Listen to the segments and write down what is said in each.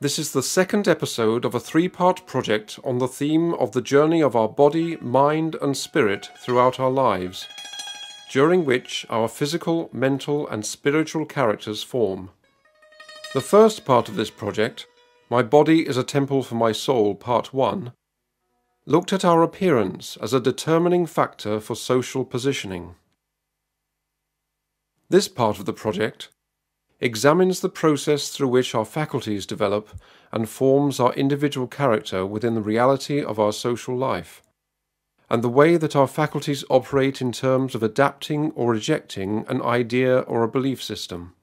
This is the second episode of a three-part project on the theme of the journey of our body, mind and spirit throughout our lives, during which our physical, mental and spiritual characters form. The first part of this project, My Body is a Temple for My Soul, Part 1, looked at our appearance as a determining factor for social positioning. This part of the project examines the process through which our faculties develop and forms our individual character within the reality of our social life, and the way that our faculties operate in terms of adapting or rejecting an idea or a belief system.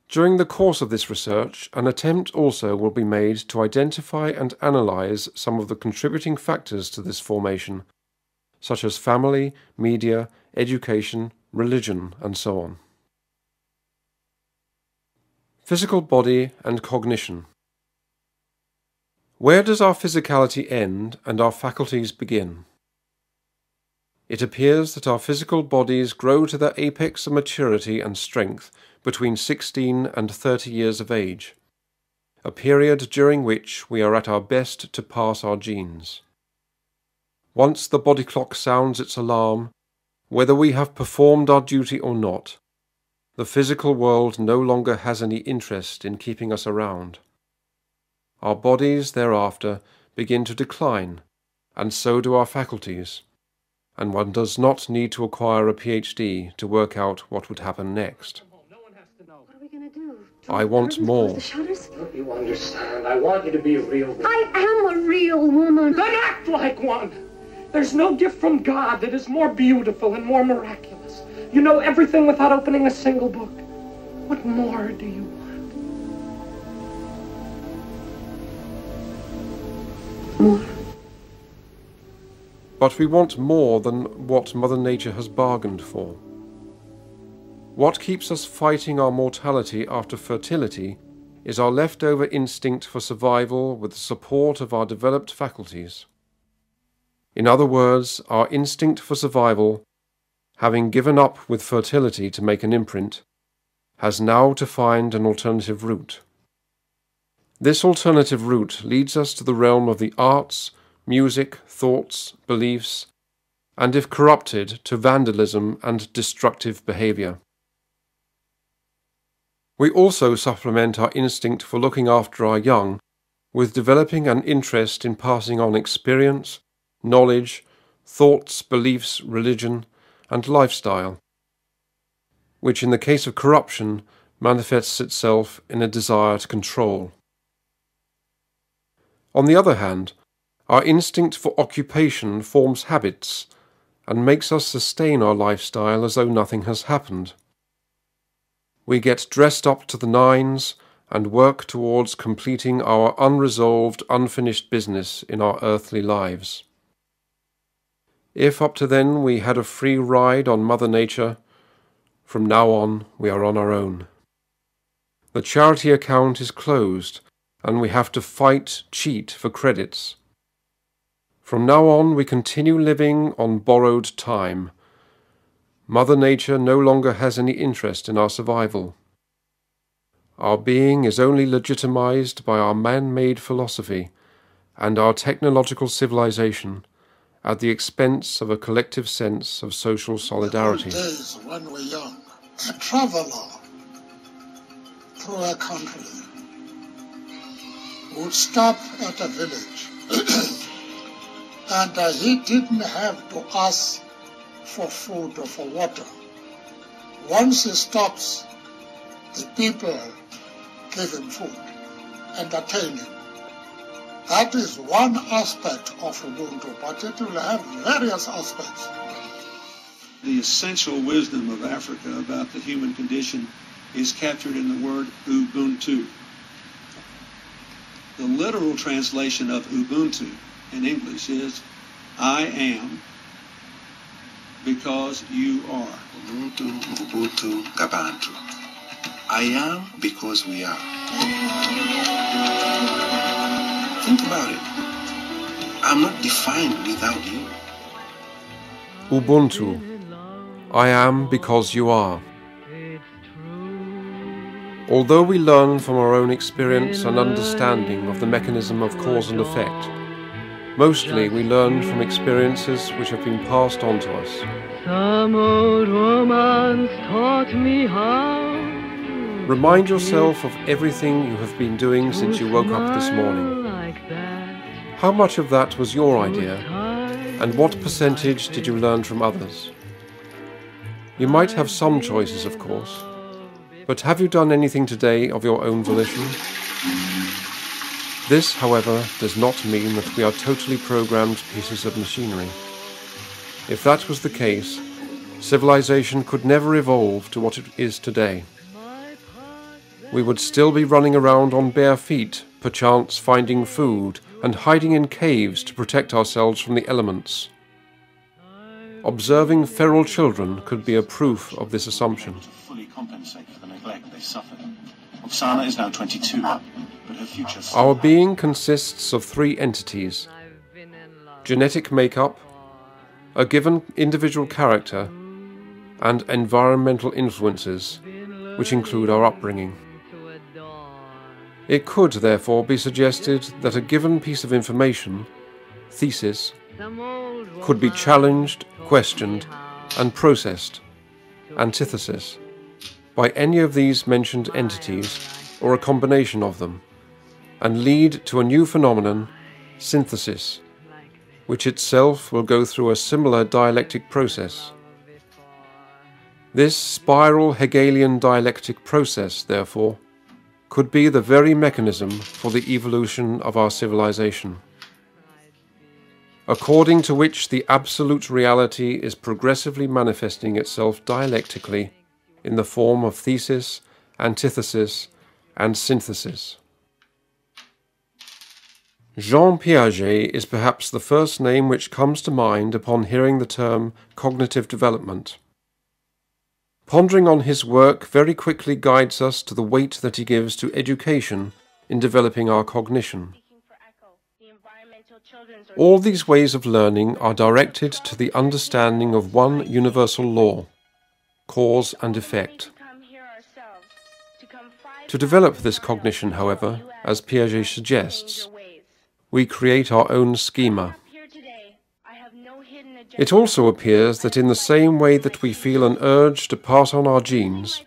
During the course of this research, an attempt also will be made to identify and analyse some of the contributing factors to this formation, such as family, media, education, religion, and so on. Physical body and cognition. Where does our physicality end and our faculties begin? It appears that our physical bodies grow to their apex of maturity and strength between 16 and 30 years of age, a period during which we are at our best to pass our genes. Once the body clock sounds its alarm, whether we have performed our duty or not, the physical world no longer has any interest in keeping us around. Our bodies thereafter begin to decline, and so do our faculties, and one does not need to acquire a PhD to work out what would happen next. What are we going to do? I want more. The shutters? Don't you understand? I want you to be a real woman. I am a real woman. Then act like one. There's no gift from God that is more beautiful and more miraculous. You know everything without opening a single book. What more do you want? More. But we want more than what Mother Nature has bargained for. What keeps us fighting our mortality after fertility is our leftover instinct for survival with the support of our developed faculties. In other words, our instinct for survival, having given up with fertility to make an imprint, has now to find an alternative route. This alternative route leads us to the realm of the arts, music, thoughts, beliefs, and if corrupted, to vandalism and destructive behaviour. We also supplement our instinct for looking after our young with developing an interest in passing on experience, knowledge, thoughts, beliefs, religion, and lifestyle, which in the case of corruption manifests itself in a desire to control. On the other hand, our instinct for occupation forms habits and makes us sustain our lifestyle as though nothing has happened. We get dressed up to the nines and work towards completing our unresolved, unfinished business in our earthly lives. If up to then we had a free ride on Mother Nature, from now on we are on our own. The charity account is closed, and we have to fight, cheat for credits. From now on we continue living on borrowed time. Mother Nature no longer has any interest in our survival. Our being is only legitimized by our man-made philosophy and our technological civilization, at the expense of a collective sense of social solidarity. In the old days when we were young, a traveller through a country would stop at a village and he didn't have to ask for food or for water. Once he stops, the people give him food, entertain him. That is one aspect of Ubuntu, but it will have various aspects. The essential wisdom of Africa about the human condition is captured in the word Ubuntu. The literal translation of Ubuntu in English is, I am because you are. Ubuntu, Ubuntu, Gabantu. I am because we are. Think about it. I'm not defined without you. Ubuntu. I am because you are. Although we learn from our own experience and understanding of the mechanism of cause and effect, mostly we learn from experiences which have been passed on to us. Some old romance taught me how. Remind yourself of everything you have been doing since you woke up this morning. How much of that was your idea, and what percentage did you learn from others? You might have some choices, of course, but have you done anything today of your own volition? This, however, does not mean that we are totally programmed pieces of machinery. If that was the case, civilization could never evolve to what it is today. We would still be running around on bare feet, perchance finding food and hiding in caves to protect ourselves from the elements. Observing feral children could be a proof of this assumption. To fully compensate for the neglect they suffered. Oksana is now 22, but her future... Our being consists of three entities: genetic makeup, a given individual character, and environmental influences, which include our upbringing. It could, therefore, be suggested that a given piece of information, thesis, could be challenged, questioned, and processed, antithesis, by any of these mentioned entities, or a combination of them, and lead to a new phenomenon, synthesis, which itself will go through a similar dialectic process. This spiral Hegelian dialectic process, therefore, could be the very mechanism for the evolution of our civilization, according to which the absolute reality is progressively manifesting itself dialectically in the form of thesis, antithesis, and synthesis. Jean Piaget is perhaps the first name which comes to mind upon hearing the term cognitive development. Pondering on his work very quickly guides us to the weight that he gives to education in developing our cognition. All these ways of learning are directed to the understanding of one universal law, cause and effect. To develop this cognition, however, as Piaget suggests, we create our own schema. It also appears that in the same way that we feel an urge to pass on our genes,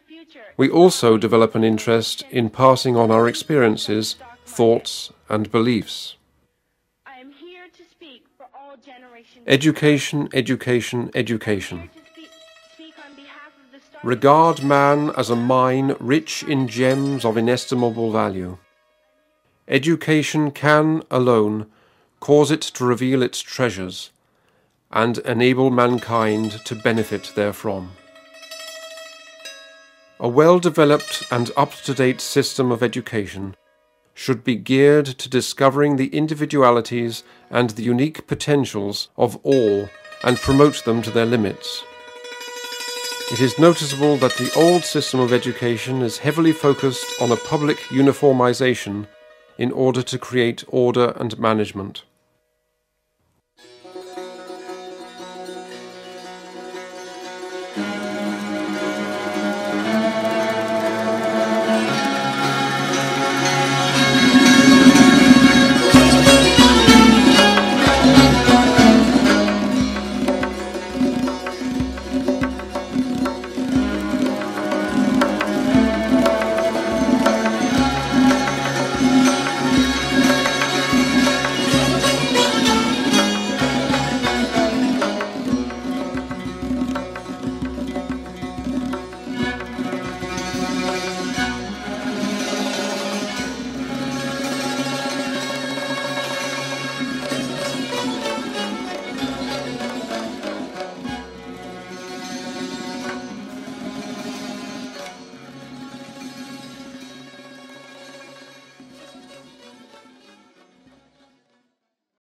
we also develop an interest in passing on our experiences, thoughts, and beliefs. Education, education, education. Regard man as a mine rich in gems of inestimable value. Education can, alone, cause it to reveal its treasures, and enable mankind to benefit therefrom. A well-developed and up-to-date system of education should be geared to discovering the individualities and the unique potentials of all and promote them to their limits. It is noticeable that the old system of education is heavily focused on a public uniformization in order to create order and management.